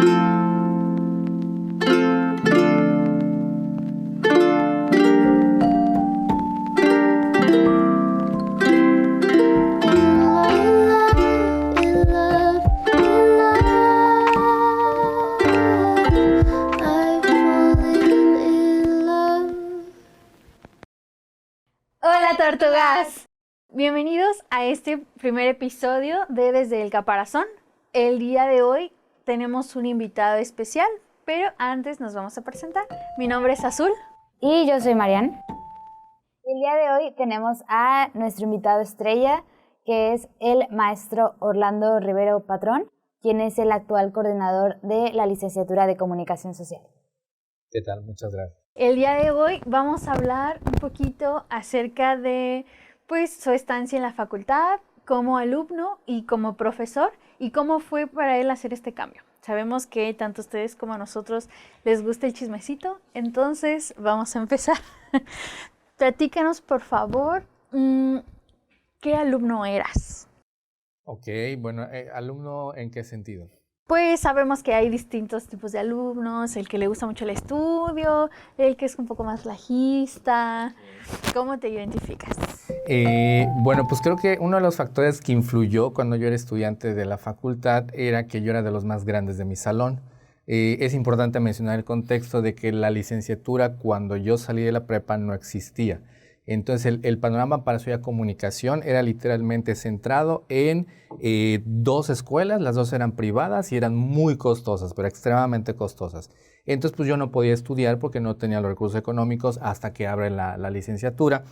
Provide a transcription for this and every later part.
Hola tortugas, bienvenidos a este primer episodio de Desde el Caparazón. El día de hoy tenemos un invitado especial, pero antes nos vamos a presentar. Mi nombre es Azul. Y yo soy Marian. El día de hoy tenemos a nuestro invitado estrella, que es el maestro Orlando Rivero Patrón, quien es el actual coordinador de la licenciatura de Comunicación Social. ¿Qué tal? Muchas gracias. El día de hoy vamos a hablar un poquito acerca de su estancia en la facultad como alumno y como profesor y cómo fue para él hacer este cambio. Sabemos que tanto a ustedes como a nosotros les gusta el chismecito, entonces vamos a empezar. Platícanos, por favor, ¿qué alumno eras? Ok, bueno, ¿alumno en qué sentido? Pues sabemos que hay distintos tipos de alumnos, el que le gusta mucho el estudio, el que es un poco más flajista. ¿Cómo te identificas? Bueno, pues creo que uno de los factores que influyó cuando yo era estudiante de la facultad era que yo era de los más grandes de mi salón. Es importante mencionar el contexto de que la licenciatura cuando yo salí de la prepa no existía. Entonces el panorama para estudiar comunicación era literalmente centrado en dos escuelas, las dos eran privadas y eran muy costosas, pero extremadamente costosas. Entonces pues yo no podía estudiar porque no tenía los recursos económicos hasta que abre la licenciatura,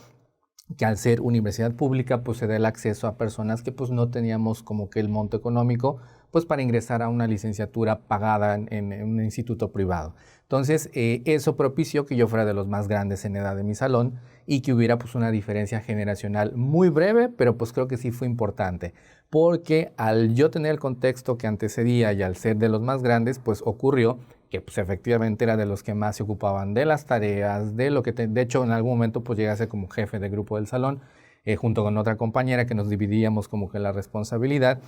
que al ser universidad pública pues se da el acceso a personas que pues no teníamos como que el monto económico pues para ingresar a una licenciatura pagada en un instituto privado. Entonces eso propició que yo fuera de los más grandes en edad de mi salón y que hubiera pues una diferencia generacional muy breve, pero pues creo que sí fue importante, porque al yo tener el contexto que antecedía y al ser de los más grandes pues ocurrió que pues efectivamente era de los que más se ocupaban de las tareas, de lo que de hecho en algún momento pues llegué a ser como jefe de grupo del salón, junto con otra compañera que nos dividíamos como que la responsabilidad,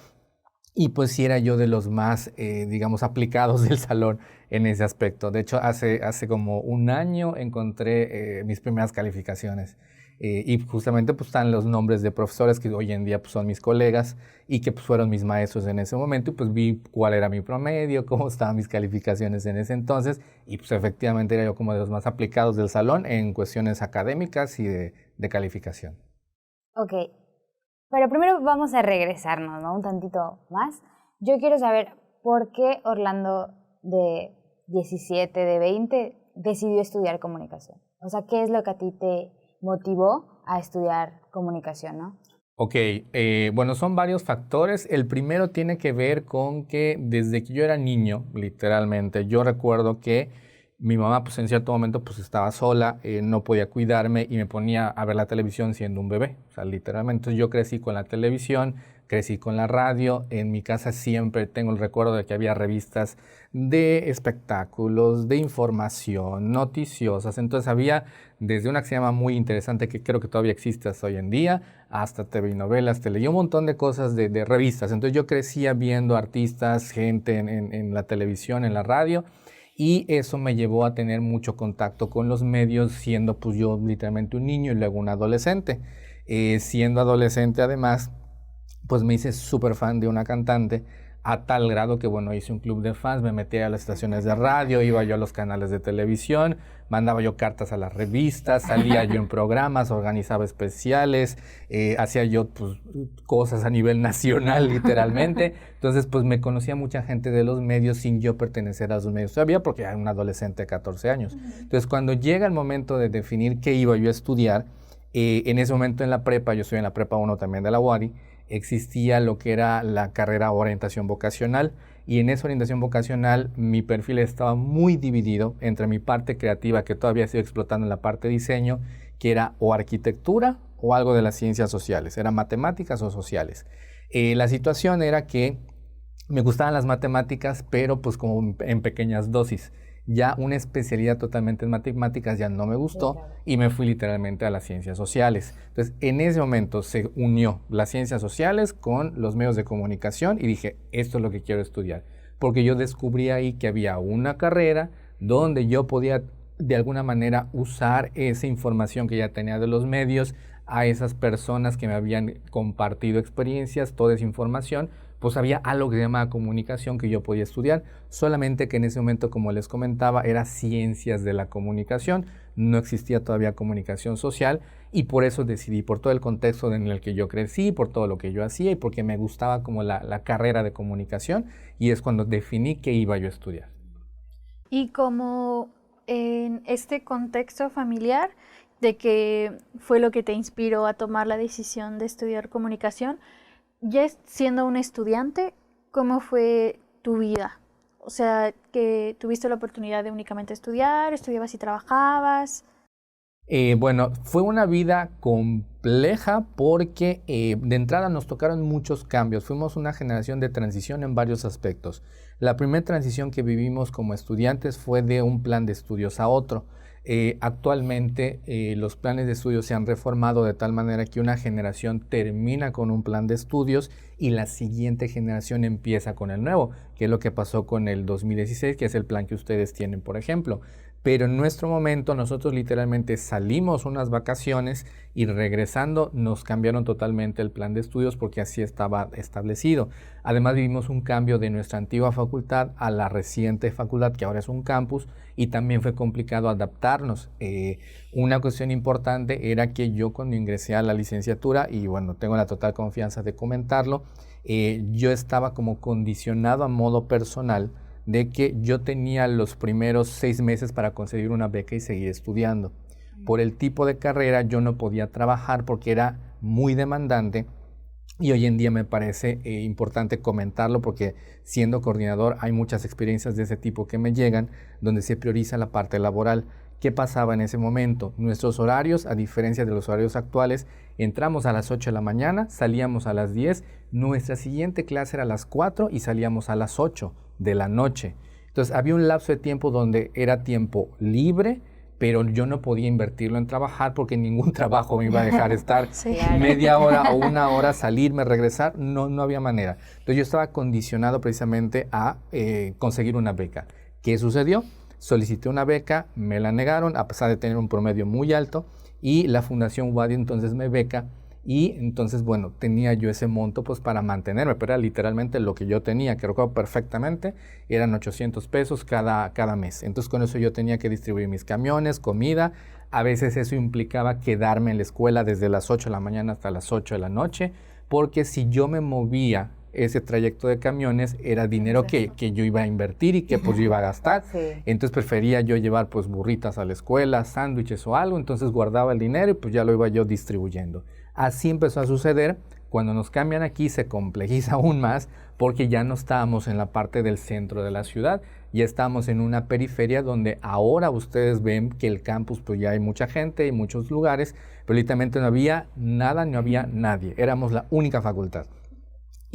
y pues sí era yo de los más, digamos, aplicados del salón en ese aspecto. De hecho, hace como un año encontré mis primeras calificaciones. Y justamente pues están los nombres de profesores que hoy en día pues, son mis colegas y que pues, fueron mis maestros en ese momento, y pues vi cuál era mi promedio, cómo estaban mis calificaciones en ese entonces, y pues efectivamente era yo como de los más aplicados del salón en cuestiones académicas y de calificación. Ok, pero primero vamos a regresarnos, ¿no? Un tantito más. Yo quiero saber por qué Orlando de 17, de 20, decidió estudiar comunicación. O sea, ¿qué es lo que a ti te motivó a estudiar comunicación, no? Ok, bueno, son varios factores. El primero tiene que ver con que desde que yo era niño, literalmente, yo recuerdo que mi mamá pues en cierto momento pues estaba sola, no podía cuidarme y me ponía a ver la televisión siendo un bebé. O sea, literalmente. Entonces yo crecí con la televisión, crecí con la radio. En mi casa siempre tengo el recuerdo de que había revistas de espectáculos, de información, noticiosas. Entonces había desde una que se llama Muy Interesante, que creo que todavía existe hasta hoy en día, hasta TV y novelas, tele y un montón de cosas de revistas. Entonces yo crecía viendo artistas, gente en la televisión, en la radio, y eso me llevó a tener mucho contacto con los medios, siendo pues yo literalmente un niño y luego un adolescente. Siendo adolescente además, pues me hice súper fan de una cantante, a tal grado que, bueno, hice un club de fans, me metía a las estaciones de radio, iba yo a los canales de televisión, mandaba yo cartas a las revistas, salía yo en programas, organizaba especiales, hacía yo pues, cosas a nivel nacional, literalmente. Entonces, pues me conocía mucha gente de los medios sin yo pertenecer a los medios todavía, porque era un adolescente de 14 años. Entonces, cuando llega el momento de definir qué iba yo a estudiar, en ese momento en la prepa, yo estoy en la prepa 1 también de la UADY, existía lo que era la carrera orientación vocacional, y en esa orientación vocacional mi perfil estaba muy dividido entre mi parte creativa, que todavía estoy explotando en la parte de diseño, que era o arquitectura o algo de las ciencias sociales, eran matemáticas o sociales. La situación era que me gustaban las matemáticas, pero pues como en pequeñas dosis. Ya una especialidad totalmente en matemáticas ya no me gustó, y me fui literalmente a las ciencias sociales. Entonces, en ese momento se unió las ciencias sociales con los medios de comunicación y dije, esto es lo que quiero estudiar. porque yo descubrí ahí que había una carrera donde yo podía de alguna manera usar esa información que ya tenía de los medios, a esas personas que me habían compartido experiencias, toda esa información, pues había algo que se llamaba comunicación que yo podía estudiar, solamente que en ese momento, como les comentaba, era ciencias de la comunicación, no existía todavía comunicación social, y por eso decidí, por todo el contexto en el que yo crecí, por todo lo que yo hacía y porque me gustaba como la carrera de comunicación, y es cuando definí que iba yo a estudiar. Y como en este contexto familiar de que fue lo que te inspiró a tomar la decisión de estudiar comunicación, ya siendo un estudiante, ¿cómo fue tu vida? O sea, que tuviste la oportunidad de únicamente estudiar, estudiabas y trabajabas. Bueno, fue una vida compleja porque de entrada nos tocaron muchos cambios. Fuimos una generación de transición en varios aspectos. La primera transición que vivimos como estudiantes fue de un plan de estudios a otro. Actualmente los planes de estudios se han reformado de tal manera que una generación termina con un plan de estudios y la siguiente generación empieza con el nuevo, que es lo que pasó con el 2016, que es el plan que ustedes tienen, por ejemplo. Pero en nuestro momento nosotros literalmente salimos unas vacaciones y regresando nos cambiaron totalmente el plan de estudios porque así estaba establecido. Además vivimos un cambio de nuestra antigua facultad a la reciente facultad que ahora es un campus y también fue complicado adaptarnos. Una cuestión importante era que yo cuando ingresé a la licenciatura, y bueno, tengo la total confianza de comentarlo, yo estaba como condicionado a modo personal de que yo tenía los primeros 6 meses para conseguir una beca y seguir estudiando. Por el tipo de carrera yo no podía trabajar porque era muy demandante y hoy en día me parece importante comentarlo porque siendo coordinador hay muchas experiencias de ese tipo que me llegan donde se prioriza la parte laboral. ¿Qué pasaba en ese momento? Nuestros horarios, a diferencia de los horarios actuales, entramos a las 8 de la mañana, salíamos a las 10, nuestra siguiente clase era a las 4 y salíamos a las 8 de la noche. Entonces había un lapso de tiempo donde era tiempo libre, pero yo no podía invertirlo en trabajar porque ningún trabajo me iba a dejar estar Sí. media hora o una hora, salirme, regresar, no había manera. Entonces yo estaba condicionado precisamente a conseguir una beca. ¿Qué sucedió? Solicité una beca, me la negaron a pesar de tener un promedio muy alto y la Fundación Wadi entonces me beca y entonces, bueno, tenía yo ese monto pues para mantenerme, pero era literalmente lo que yo tenía, que recuerdo perfectamente, eran 800 pesos cada mes. Entonces con eso yo tenía que distribuir mis camiones, comida, a veces eso implicaba quedarme en la escuela desde las 8 de la mañana hasta las 8 de la noche, porque si yo me movía ese trayecto de camiones era dinero que yo iba a invertir y que pues yo iba a gastar. Sí. Entonces prefería yo llevar pues burritas a la escuela, sándwiches o algo, entonces guardaba el dinero y pues ya lo iba yo distribuyendo. Así empezó a suceder. Cuando nos cambian aquí se complejiza aún más porque ya no estábamos en la parte del centro de la ciudad, ya estamos en una periferia donde ahora ustedes ven que el campus pues ya hay mucha gente, hay muchos lugares, pero literalmente no había nada, no había nadie, éramos la única facultad.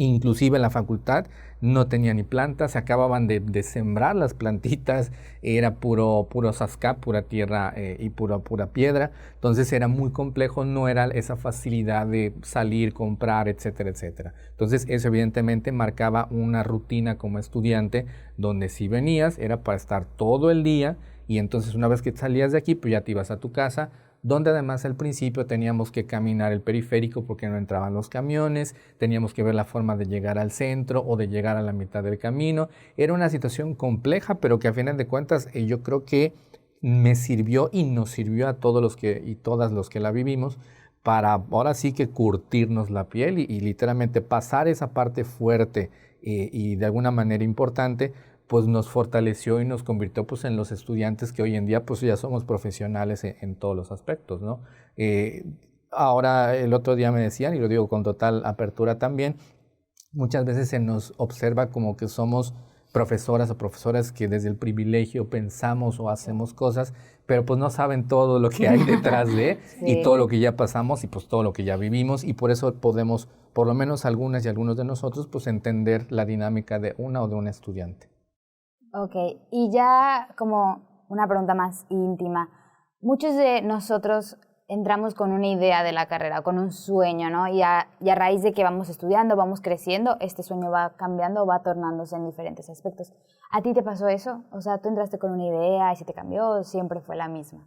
Inclusive la facultad no tenía ni plantas, se acababan de sembrar las plantitas, era puro zascap, pura tierra y pura piedra, entonces era muy complejo, no era esa facilidad de salir, comprar, etcétera, etcétera. Entonces eso evidentemente marcaba una rutina como estudiante, donde si venías era para estar todo el día y entonces una vez que salías de aquí, pues ya te ibas a tu casa, donde además al principio teníamos que caminar el periférico porque no entraban los camiones, teníamos que ver la forma de llegar al centro o de llegar a la mitad del camino. Era una situación compleja, pero que a final de cuentas yo creo que me sirvió y nos sirvió a todos los que y todas los que la vivimos para ahora sí que curtirnos la piel y literalmente pasar esa parte fuerte y de alguna manera importante pues nos fortaleció y nos convirtió pues en los estudiantes que hoy en día pues ya somos profesionales en todos los aspectos, ¿no? Ahora el otro día me decían, y lo digo con total apertura también, muchas veces se nos observa como que somos profesoras o profesores que desde el privilegio pensamos o hacemos cosas, pero pues no saben todo lo que hay detrás de y todo lo que ya pasamos y pues todo lo que ya vivimos y por eso podemos, por lo menos algunas y algunos de nosotros, pues entender la dinámica de una o de un estudiante. Ok, y ya como una pregunta más íntima. Muchos de nosotros entramos con una idea de la carrera, con un sueño, ¿no? Y a raíz de que vamos estudiando, vamos creciendo, este sueño va cambiando, va tornándose en diferentes aspectos. ¿A ti te pasó eso? O sea, ¿tú entraste con una idea y se te cambió o siempre fue la misma?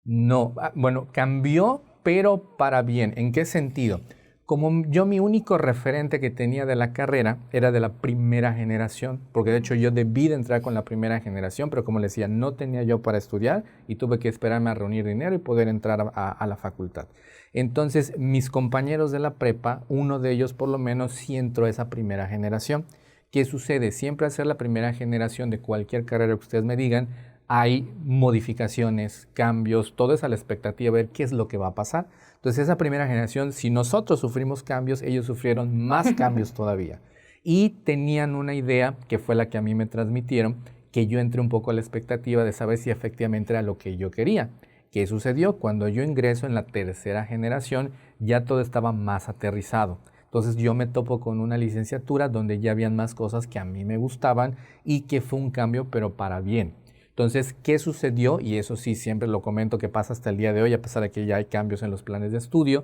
No, bueno, cambió, pero para bien. ¿En qué sentido? Como yo mi único referente que tenía de la carrera era de la primera generación, porque de hecho yo debí de entrar con la primera generación, pero como les decía, no tenía yo para estudiar y tuve que esperarme a reunir dinero y poder entrar a la facultad. Entonces, mis compañeros de la prepa, uno de ellos por lo menos sí entró a esa primera generación. ¿Qué sucede? Siempre al ser la primera generación de cualquier carrera que ustedes me digan, hay modificaciones, cambios, todo es a la expectativa de ver qué es lo que va a pasar. Entonces, esa primera generación, si nosotros sufrimos cambios, ellos sufrieron más cambios todavía. Y tenían una idea, que fue la que a mí me transmitieron, que yo entré un poco a la expectativa de saber si efectivamente era lo que yo quería. ¿Qué sucedió? Cuando yo ingreso en la tercera generación, ya todo estaba más aterrizado. Entonces yo me topo con una licenciatura donde ya habían más cosas que a mí me gustaban y que fue un cambio, pero para bien. Entonces, ¿qué sucedió? Y eso sí, siempre lo comento que pasa hasta el día de hoy, a pesar de que ya hay cambios en los planes de estudio.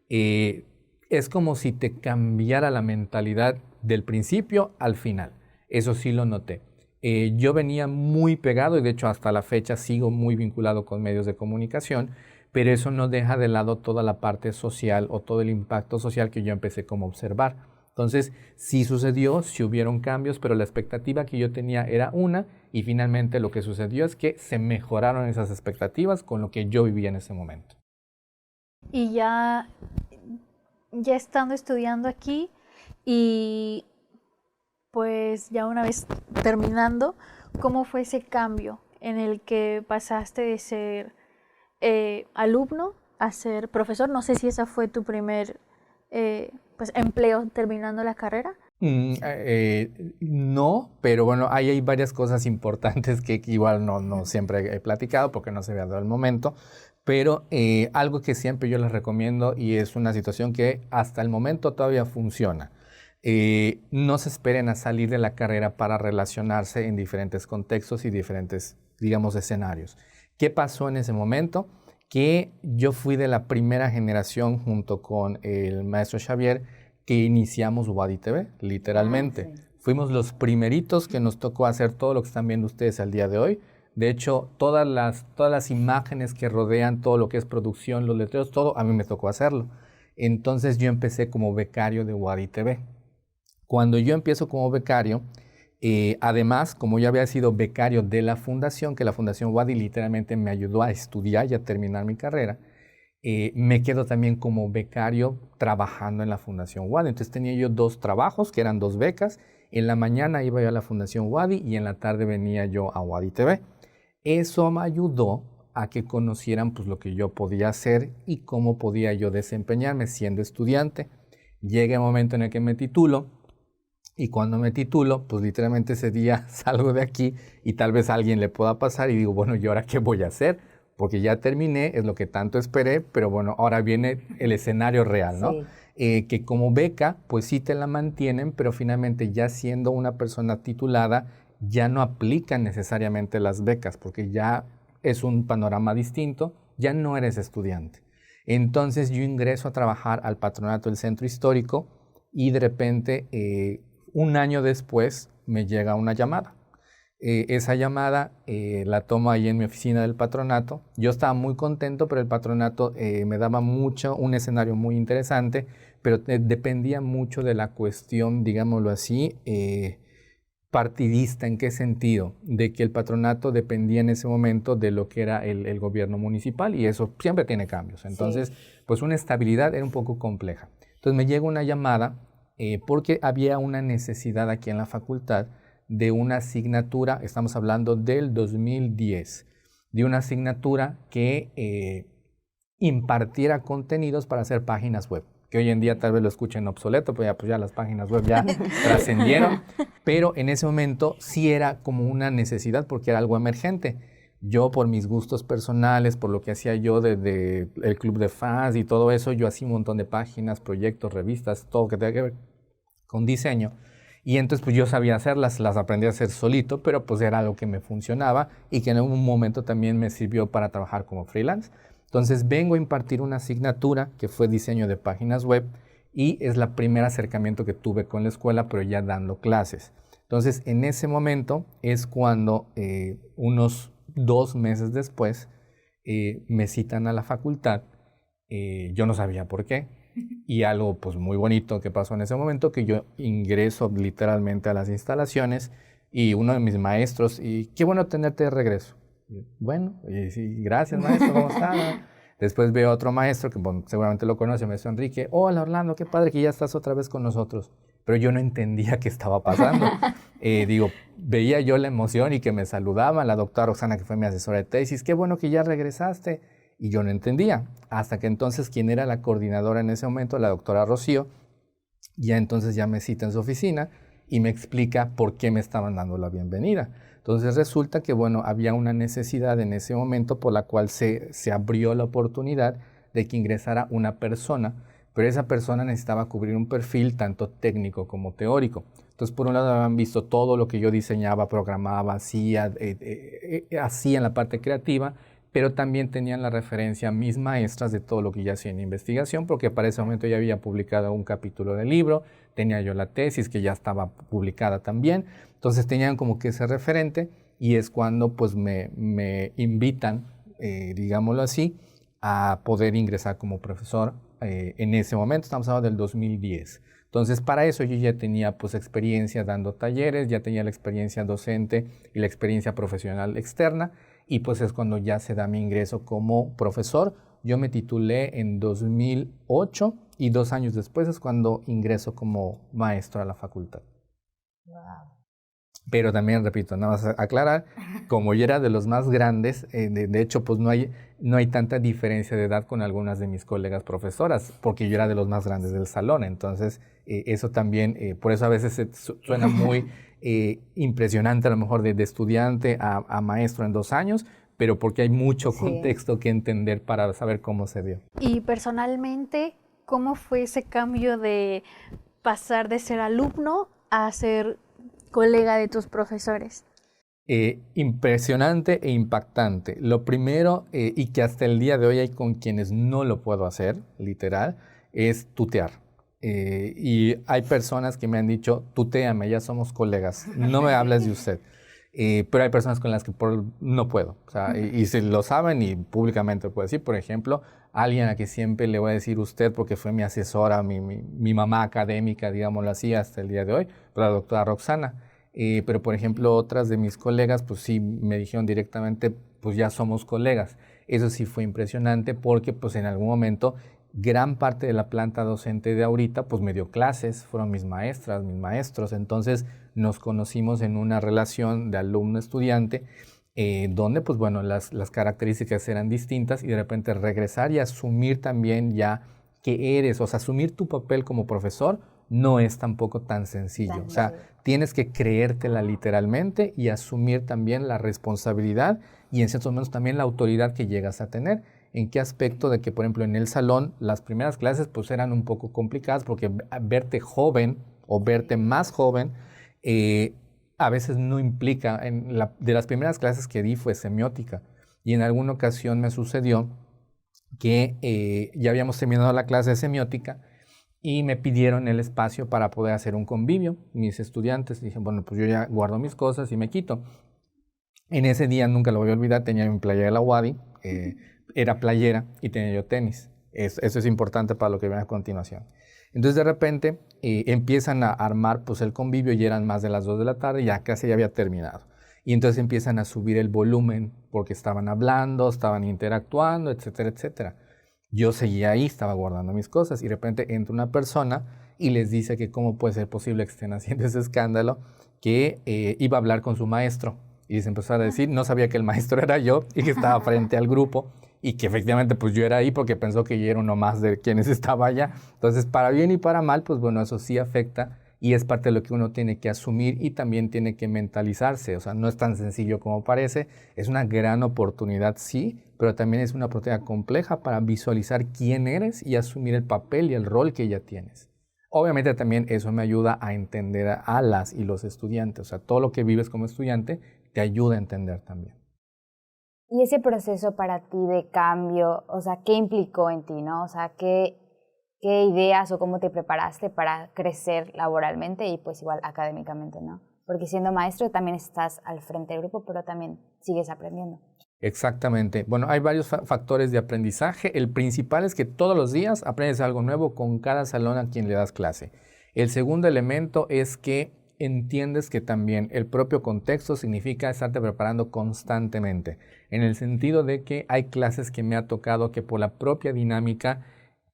Es como si te cambiara la mentalidad del principio al final. Eso sí lo noté. Yo venía muy pegado y de hecho hasta la fecha sigo muy vinculado con medios de comunicación, pero eso no deja de lado toda la parte social o todo el impacto social que yo empecé como a observar. Entonces, sí sucedió, sí hubieron cambios, pero la expectativa que yo tenía era una y finalmente lo que sucedió es que se mejoraron esas expectativas con lo que yo vivía en ese momento. Y ya estando estudiando aquí y pues ya una vez terminando, ¿cómo fue ese cambio en el que pasaste de ser alumno a ser profesor? No sé si esa fue tu primer pues, empleo terminando la carrera. No, pero bueno, ahí hay varias cosas importantes que igual no siempre he platicado porque no se había dado el momento, pero algo que siempre yo les recomiendo y es una situación que hasta el momento todavía funciona. No se esperen a salir de la carrera para relacionarse en diferentes contextos y diferentes, digamos, escenarios. ¿Qué pasó en ese momento? Que yo fui de la primera generación junto con el maestro Xavier que iniciamos Wadi TV, literalmente. Sí. Fuimos los primeritos que nos tocó hacer todo lo que están viendo ustedes al día de hoy. De hecho, todas las imágenes que rodean todo lo que es producción, los letreros, todo, a mí me tocó hacerlo. Entonces yo empecé como becario de Wadi TV. Cuando yo empiezo como becario, además, como yo había sido becario de la fundación, que la Fundación Wadi literalmente me ayudó a estudiar y a terminar mi carrera, me quedo también como becario trabajando en la Fundación Wadi. Entonces tenía yo 2 trabajos, que eran 2 becas. En la mañana iba yo a la Fundación Wadi y en la tarde venía yo a Wadi TV. Eso me ayudó a que conocieran pues, lo que yo podía hacer y cómo podía yo desempeñarme siendo estudiante. Llega el momento en el que me titulo. Y cuando me titulo, pues literalmente ese día salgo de aquí y tal vez a alguien le pueda pasar y digo, bueno, ¿y ahora qué voy a hacer? Porque ya terminé, es lo que tanto esperé, pero bueno, ahora viene el escenario real, ¿no? Sí. Que como beca, pues sí te la mantienen, pero finalmente ya siendo una persona titulada, ya no aplican necesariamente las becas, porque ya es un panorama distinto, ya no eres estudiante. Entonces yo ingreso a trabajar al patronato del centro histórico y de repente... un año después me llega una llamada. Esa llamada la tomo ahí en mi oficina del patronato. Yo estaba muy contento, pero el patronato me daba un escenario muy interesante, pero dependía mucho de la cuestión, digámoslo así, partidista. ¿En qué sentido? De que el patronato dependía en ese momento de lo que era el gobierno municipal y eso siempre tiene cambios. Entonces, sí. Pues una estabilidad era un poco compleja. Entonces me llega una llamada porque había una necesidad aquí en la facultad de una asignatura, estamos hablando del 2010, de una asignatura que impartiera contenidos para hacer páginas web, que hoy en día tal vez lo escuchen obsoleto, pues ya las páginas web ya trascendieron, pero en ese momento sí era como una necesidad porque era algo emergente. Yo por mis gustos personales, por lo que hacía yo desde el club de fans y todo eso, yo hacía un montón de páginas, proyectos, revistas, todo que tenga que ver con diseño. Y entonces pues yo sabía hacerlas, las aprendí a hacer solito, pero pues era algo que me funcionaba y que en algún momento también me sirvió para trabajar como freelance. Entonces vengo a impartir una asignatura que fue diseño de páginas web y es el primer acercamiento que tuve con la escuela, pero ya dando clases. Entonces en ese momento es cuando unos 2 meses después me citan a la facultad. Yo no sabía por qué. Y algo pues muy bonito que pasó en ese momento, que yo ingreso literalmente a las instalaciones y uno de mis maestros, y qué bueno tenerte de regreso. Y, bueno, sí, gracias maestro, ¿cómo está? Después veo a otro maestro, que bueno, seguramente lo conoce, el maestro Enrique. Hola Orlando, qué padre que ya estás otra vez con nosotros. Pero yo no entendía qué estaba pasando. Veía yo la emoción y que me saludaban, la doctora Roxana, que fue mi asesora de tesis, qué bueno que ya regresaste. Y yo no entendía, hasta que entonces quien era la coordinadora en ese momento, la doctora Rocío, ya entonces ya me cita en su oficina y me explica por qué me estaban dando la bienvenida. Entonces resulta que, bueno, había una necesidad en ese momento por la cual se abrió la oportunidad de que ingresara una persona, pero esa persona necesitaba cubrir un perfil tanto técnico como teórico. Entonces, por un lado, habían visto todo lo que yo diseñaba, programaba, hacía en la parte creativa, pero también tenían la referencia a mis maestras de todo lo que ya hacía en investigación, porque para ese momento ya había publicado un capítulo del libro, tenía yo la tesis que ya estaba publicada también, entonces tenían como que ese referente y es cuando pues me invitan, digámoslo así, a poder ingresar como profesor en ese momento, estamos hablando del 2010. Entonces, para eso yo ya tenía pues experiencia dando talleres, ya tenía la experiencia docente y la experiencia profesional externa, y pues es cuando ya se da mi ingreso como profesor. Yo me titulé en 2008 y 2 años después es cuando ingreso como maestro a la facultad. Wow. Pero también, repito, nada más aclarar, como yo era de los más grandes, de hecho, pues no hay tanta diferencia de edad con algunas de mis colegas profesoras, porque yo era de los más grandes del salón. Entonces, eso también, por eso a veces suena muy impresionante a lo mejor de estudiante a maestro en 2 años, pero porque hay mucho contexto que entender para saber cómo se dio. Y personalmente, ¿cómo fue ese cambio de pasar de ser alumno a ser colega de tus profesores? Impresionante e impactante. Lo primero, y que hasta el día de hoy hay con quienes no lo puedo hacer, literal, es tutear. Y hay personas que me han dicho, tutéame, ya somos colegas, no me hables de usted. Pero hay personas con las que no puedo. O sea, y se lo saben y públicamente lo puedo decir. Por ejemplo, alguien a que siempre le voy a decir usted porque fue mi asesora, mi mamá académica, digámoslo así, hasta el día de hoy, la doctora Roxana. Pero, por ejemplo, otras de mis colegas, pues sí, me dijeron directamente, pues ya somos colegas. Eso sí fue impresionante porque, pues en algún momento, gran parte de la planta docente de ahorita, pues me dio clases, fueron mis maestras, mis maestros. Entonces, nos conocimos en una relación de alumno-estudiante, donde, pues bueno, las características eran distintas y de repente regresar y asumir también ya que eres, o sea, asumir tu papel como profesor no es tampoco tan sencillo. O sea, tienes que creértela literalmente y asumir también la responsabilidad y en ciertos momentos también la autoridad que llegas a tener. ¿En qué aspecto? De que, por ejemplo, en el salón las primeras clases pues eran un poco complicadas porque verte joven o verte más joven a veces no implica. De las primeras clases que di fue semiótica y en alguna ocasión me sucedió que ya habíamos terminado la clase de semiótica y me pidieron el espacio para poder hacer un convivio. Mis estudiantes dije, bueno, pues yo ya guardo mis cosas y me quito. En ese día, nunca lo voy a olvidar, tenía mi playera de la UADY, era playera y tenía yo tenis. Eso es importante para lo que viene a continuación. Entonces, de repente, empiezan a armar pues, el convivio y eran más de las 2 de la tarde, ya casi ya había terminado. Y entonces empiezan a subir el volumen porque estaban hablando, estaban interactuando, etcétera, etcétera. Yo seguía ahí, estaba guardando mis cosas y de repente entra una persona y les dice que cómo puede ser posible que estén haciendo ese escándalo, que iba a hablar con su maestro. Y se empezó a decir, no sabía que el maestro era yo y que estaba frente al grupo y que efectivamente pues yo era ahí porque pensó que yo era uno más de quienes estaba allá. Entonces, para bien y para mal, pues bueno, eso sí afecta y es parte de lo que uno tiene que asumir y también tiene que mentalizarse. O sea, no es tan sencillo como parece, es una gran oportunidad, sí, pero también es una oportunidad compleja para visualizar quién eres y asumir el papel y el rol que ya tienes. Obviamente también eso me ayuda a entender a las y los estudiantes. O sea, todo lo que vives como estudiante te ayuda a entender también. Y ese proceso para ti de cambio, o sea, ¿qué implicó en ti, no? O sea, ¿qué ideas o cómo te preparaste para crecer laboralmente y pues igual académicamente, ¿no? Porque siendo maestro también estás al frente del grupo, pero también sigues aprendiendo. Exactamente. Bueno, hay varios factores de aprendizaje. El principal es que todos los días aprendes algo nuevo con cada salón a quien le das clase. El segundo elemento es que entiendes que también el propio contexto significa estarte preparando constantemente, en el sentido de que hay clases que me ha tocado que por la propia dinámica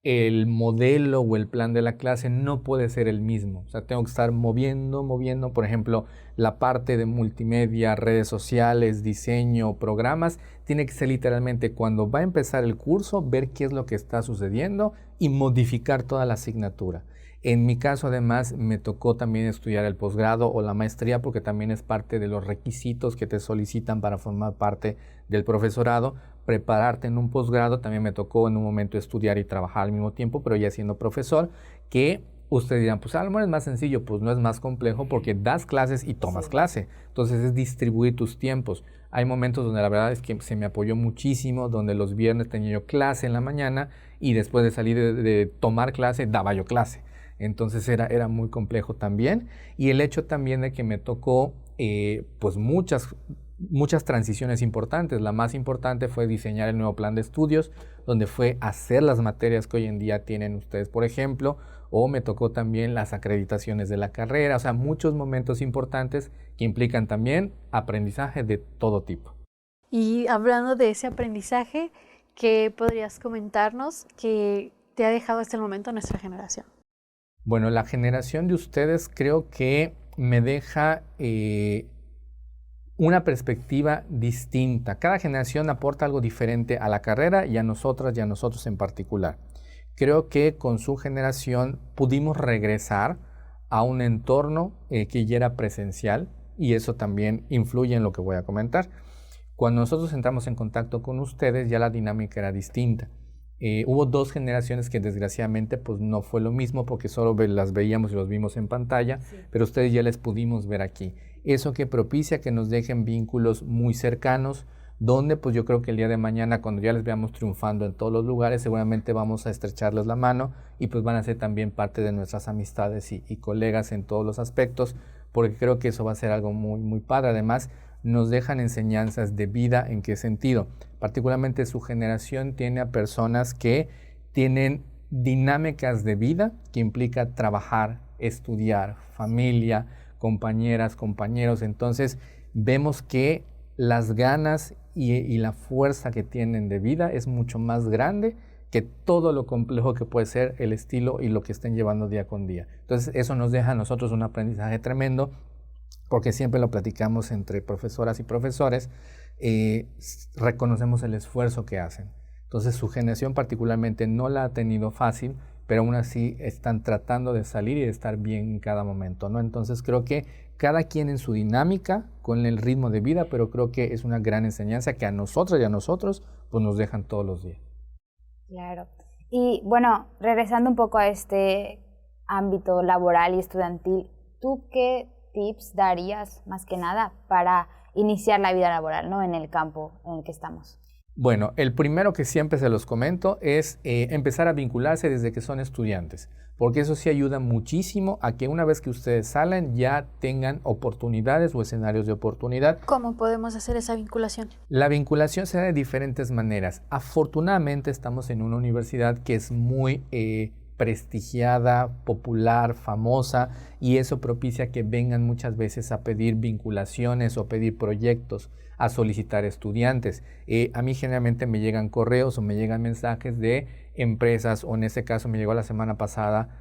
el modelo o el plan de la clase no puede ser el mismo. O sea, tengo que estar moviendo, por ejemplo, la parte de multimedia, redes sociales, diseño, programas, tiene que ser literalmente cuando va a empezar el curso, ver qué es lo que está sucediendo y modificar toda la asignatura. En mi caso, además, me tocó también estudiar el posgrado o la maestría porque también es parte de los requisitos que te solicitan para formar parte del profesorado. Prepararte en un posgrado, también me tocó en un momento estudiar y trabajar al mismo tiempo, pero ya siendo profesor, que ustedes dirán, pues a lo mejor es más sencillo, pues no es más complejo porque das clases y tomas clase. Entonces es distribuir tus tiempos. Hay momentos donde la verdad es que se me apoyó muchísimo, donde los viernes tenía yo clase en la mañana y después de salir de tomar clase, daba yo clase. Entonces era muy complejo también. Y el hecho también de que me tocó pues muchas transiciones importantes. La más importante fue diseñar el nuevo plan de estudios, donde fue hacer las materias que hoy en día tienen ustedes, por ejemplo, o me tocó también las acreditaciones de la carrera, o sea, muchos momentos importantes que implican también aprendizaje de todo tipo. Y hablando de ese aprendizaje, ¿qué podrías comentarnos que te ha dejado hasta el momento nuestra generación? Bueno, la generación de ustedes creo que me deja una perspectiva distinta. Cada generación aporta algo diferente a la carrera y a nosotras y a nosotros en particular. Creo que con su generación pudimos regresar a un entorno que ya era presencial y eso también influye en lo que voy a comentar. Cuando nosotros entramos en contacto con ustedes ya la dinámica era distinta. Hubo dos generaciones que desgraciadamente pues no fue lo mismo porque solo las veíamos y los vimos en pantalla, sí. Pero ustedes ya les pudimos ver aquí. Eso que propicia que nos dejen vínculos muy cercanos, donde pues yo creo que el día de mañana cuando ya les veamos triunfando en todos los lugares, seguramente vamos a estrecharles la mano y pues van a ser también parte de nuestras amistades y colegas en todos los aspectos, porque creo que eso va a ser algo muy, muy padre. Además, nos dejan enseñanzas de vida. ¿En qué sentido? Particularmente su generación tiene a personas que tienen dinámicas de vida que implica trabajar, estudiar, familia, compañeras, compañeros. Entonces vemos que las ganas y la fuerza que tienen de vida es mucho más grande que todo lo complejo que puede ser el estilo y lo que estén llevando día con día. Entonces eso nos deja a nosotros un aprendizaje tremendo, porque siempre lo platicamos entre profesoras y profesores, reconocemos el esfuerzo que hacen. Entonces su generación particularmente no la ha tenido fácil, pero aún así están tratando de salir y de estar bien en cada momento, ¿no? Entonces creo que cada quien en su dinámica, con el ritmo de vida, pero creo que es una gran enseñanza que a nosotras y a nosotros pues nos dejan todos los días. Claro. Y bueno, regresando un poco a este ámbito laboral y estudiantil, ¿tú qué tips darías más que nada para iniciar la vida laboral, ¿no? En el campo en el que estamos? Bueno, el primero que siempre se los comento es empezar a vincularse desde que son estudiantes, porque eso sí ayuda muchísimo a que una vez que ustedes salen ya tengan oportunidades o escenarios de oportunidad. ¿Cómo podemos hacer esa vinculación? La vinculación se da de diferentes maneras. Afortunadamente estamos en una universidad que es muy prestigiada, popular, famosa, y eso propicia que vengan muchas veces a pedir vinculaciones o pedir proyectos, a solicitar estudiantes. A mí generalmente me llegan correos o me llegan mensajes de empresas, o en este caso me llegó la semana pasada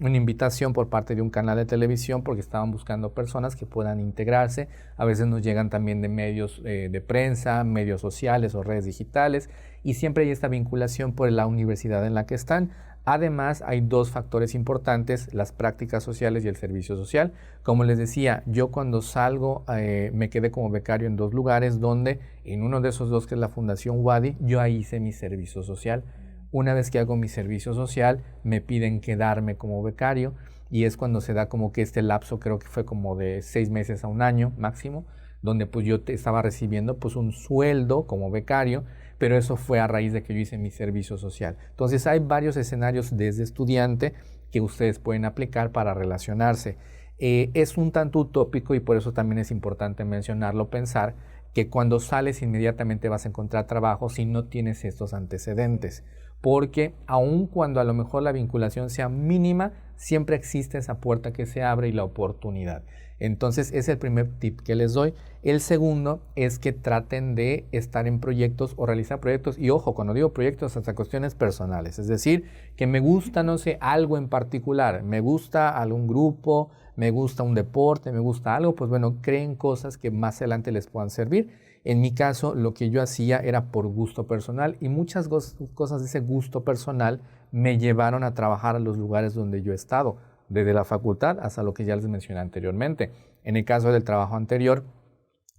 una invitación por parte de un canal de televisión porque estaban buscando personas que puedan integrarse. A veces nos llegan también de medios de prensa, medios sociales o redes digitales, y siempre hay esta vinculación por la universidad en la que están. Además, hay dos factores importantes, las prácticas sociales y el servicio social. Como les decía, yo cuando salgo me quedé como becario en dos lugares, donde en uno de esos dos, que es la Fundación Wadi, yo ahí hice mi servicio social. Una vez que hago mi servicio social, me piden quedarme como becario, y es cuando se da como que este lapso, creo que fue como de 6 meses a un año máximo, donde pues yo estaba recibiendo pues un sueldo como becario, pero eso fue a raíz de que yo hice mi servicio social. Entonces hay varios escenarios desde estudiante que ustedes pueden aplicar para relacionarse. Es un tanto utópico y por eso también es importante mencionarlo, pensar que cuando sales inmediatamente vas a encontrar trabajo si no tienes estos antecedentes, porque aun cuando a lo mejor la vinculación sea mínima, siempre existe esa puerta que se abre y la oportunidad. Entonces, ese es el primer tip que les doy. El segundo es que traten de estar en proyectos o realizar proyectos. Y ojo, cuando digo proyectos, hasta cuestiones personales. Es decir, que me gusta, no sé, algo en particular. Me gusta algún grupo, me gusta un deporte, me gusta algo. Pues bueno, creen cosas que más adelante les puedan servir. En mi caso, lo que yo hacía era por gusto personal. Y muchas cosas de ese gusto personal me llevaron a trabajar a los lugares donde yo he estado, desde la facultad hasta lo que ya les mencioné anteriormente. En el caso del trabajo anterior,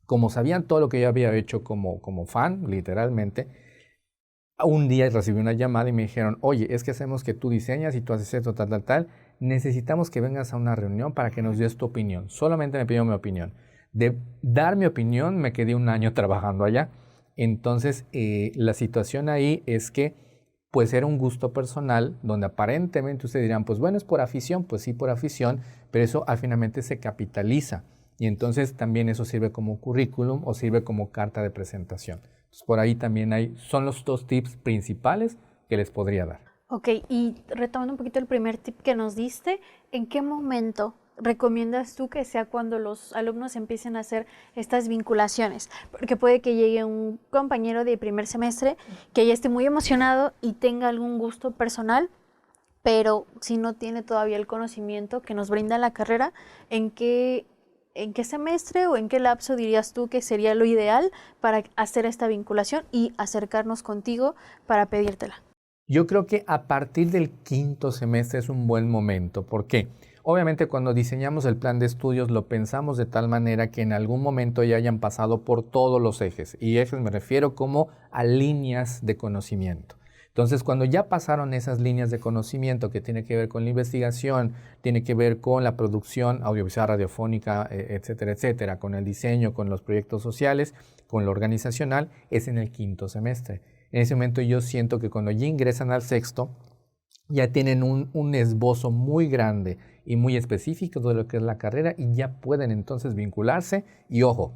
como sabían todo lo que yo había hecho como fan, literalmente, un día recibí una llamada y me dijeron, oye, es que hacemos que tú diseñas y tú haces esto, tal, necesitamos que vengas a una reunión para que nos des tu opinión. Solamente me pidió mi opinión. De dar mi opinión, me quedé un año trabajando allá. Entonces, la situación ahí es que pues era un gusto personal, donde aparentemente ustedes dirán, pues bueno, es por afición, pues sí, por afición, pero eso al finalmente se capitaliza. Y entonces también eso sirve como currículum o sirve como carta de presentación. Entonces por ahí también son los dos tips principales que les podría dar. Ok, y retomando un poquito el primer tip que nos diste, ¿en qué momento recomiendas tú que sea cuando los alumnos empiecen a hacer estas vinculaciones? Porque puede que llegue un compañero de primer semestre que ya esté muy emocionado y tenga algún gusto personal, pero si no tiene todavía el conocimiento que nos brinda la carrera, ¿en qué semestre o en qué lapso dirías tú que sería lo ideal para hacer esta vinculación y acercarnos contigo para pedírtela? Yo creo que a partir del quinto semestre es un buen momento. ¿Por qué? Obviamente cuando diseñamos el plan de estudios lo pensamos de tal manera que en algún momento ya hayan pasado por todos los ejes. Y ejes me refiero como a líneas de conocimiento. Entonces, cuando ya pasaron esas líneas de conocimiento que tiene que ver con la investigación, tiene que ver con la producción audiovisual, radiofónica, etcétera, etcétera, con el diseño, con los proyectos sociales, con lo organizacional, es en el quinto semestre. En ese momento yo siento que cuando ya ingresan al sexto, ya tienen un esbozo muy grande y muy específico de lo que es la carrera y ya pueden entonces vincularse. Y ojo,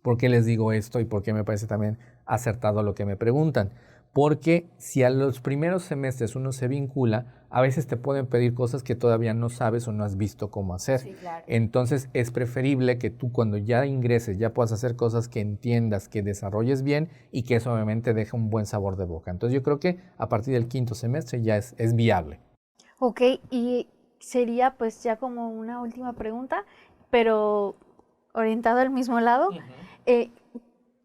¿por qué les digo esto y por qué me parece también acertado lo que me preguntan? Porque si a los primeros semestres uno se vincula, a veces te pueden pedir cosas que todavía no sabes o no has visto cómo hacer. Sí, claro. Entonces es preferible que tú cuando ya ingreses ya puedas hacer cosas que entiendas, que desarrolles bien y que eso obviamente deje un buen sabor de boca. Entonces yo creo que a partir del quinto semestre ya es viable. Ok, y sería pues ya como una última pregunta, pero orientada al mismo lado.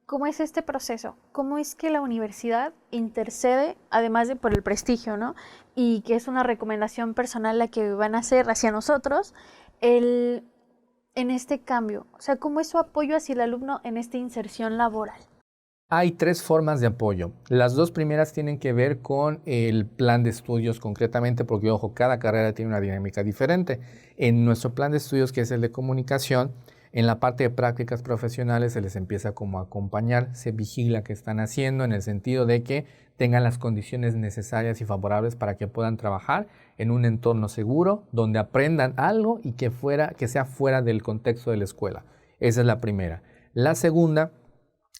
¿Cómo es este proceso? ¿Cómo es que la universidad intercede, además de por el prestigio, ¿no? Y que es una recomendación personal la que van a hacer hacia nosotros, en este cambio? O sea, ¿cómo es su apoyo hacia el alumno en esta inserción laboral? Hay tres formas de apoyo. Las dos primeras tienen que ver con el plan de estudios concretamente, porque ojo, cada carrera tiene una dinámica diferente. En nuestro plan de estudios, que es el de comunicación, en la parte de prácticas profesionales se les empieza como a acompañar, se vigila qué están haciendo en el sentido de que tengan las condiciones necesarias y favorables para que puedan trabajar en un entorno seguro, donde aprendan algo y que sea fuera del contexto de la escuela. Esa es la primera. La segunda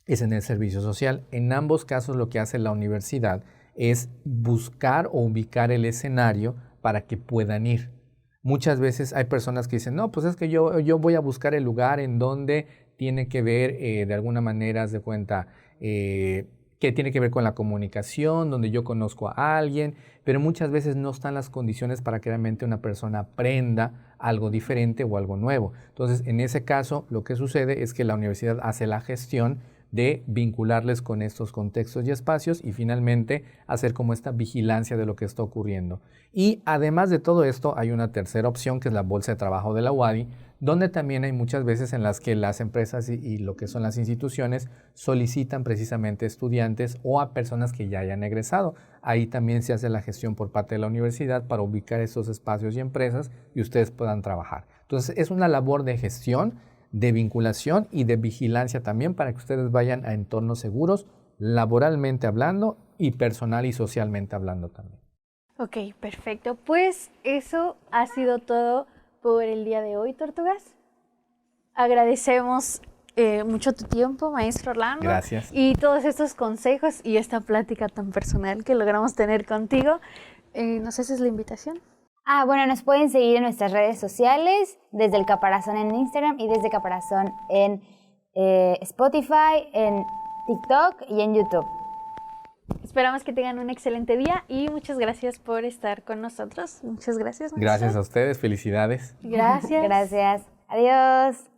es en el servicio social. En ambos casos lo que hace la universidad es buscar o ubicar el escenario para que puedan ir. Muchas veces hay personas que dicen, no, pues es que yo voy a buscar el lugar en donde tiene que ver, de alguna manera, haz de cuenta, que tiene que ver con la comunicación, donde yo conozco a alguien, pero muchas veces no están las condiciones para que realmente una persona aprenda algo diferente o algo nuevo. Entonces, en ese caso, lo que sucede es que la universidad hace la gestión de vincularles con estos contextos y espacios y finalmente hacer como esta vigilancia de lo que está ocurriendo. Y además de todo esto hay una tercera opción que es la bolsa de trabajo de la UADY, donde también hay muchas veces en las que las empresas y lo que son las instituciones solicitan precisamente estudiantes o a personas que ya hayan egresado. Ahí también se hace la gestión por parte de la universidad para ubicar estos espacios y empresas y ustedes puedan trabajar. Entonces es una labor de gestión de vinculación y de vigilancia también para que ustedes vayan a entornos seguros, laboralmente hablando y personal y socialmente hablando también. Ok, perfecto. Pues eso ha sido todo por el día de hoy, Tortugas. Agradecemos mucho tu tiempo, maestro Orlando. Gracias. Y todos estos consejos y esta plática tan personal que logramos tener contigo. ¿Nos haces la invitación? Bueno, nos pueden seguir en nuestras redes sociales, desde El Caparazón en Instagram y desde Caparazón en Spotify, en TikTok y en YouTube. Esperamos que tengan un excelente día y muchas gracias por estar con nosotros. Muchas gracias, maestro. Gracias a ustedes, felicidades. Gracias. Gracias. Adiós.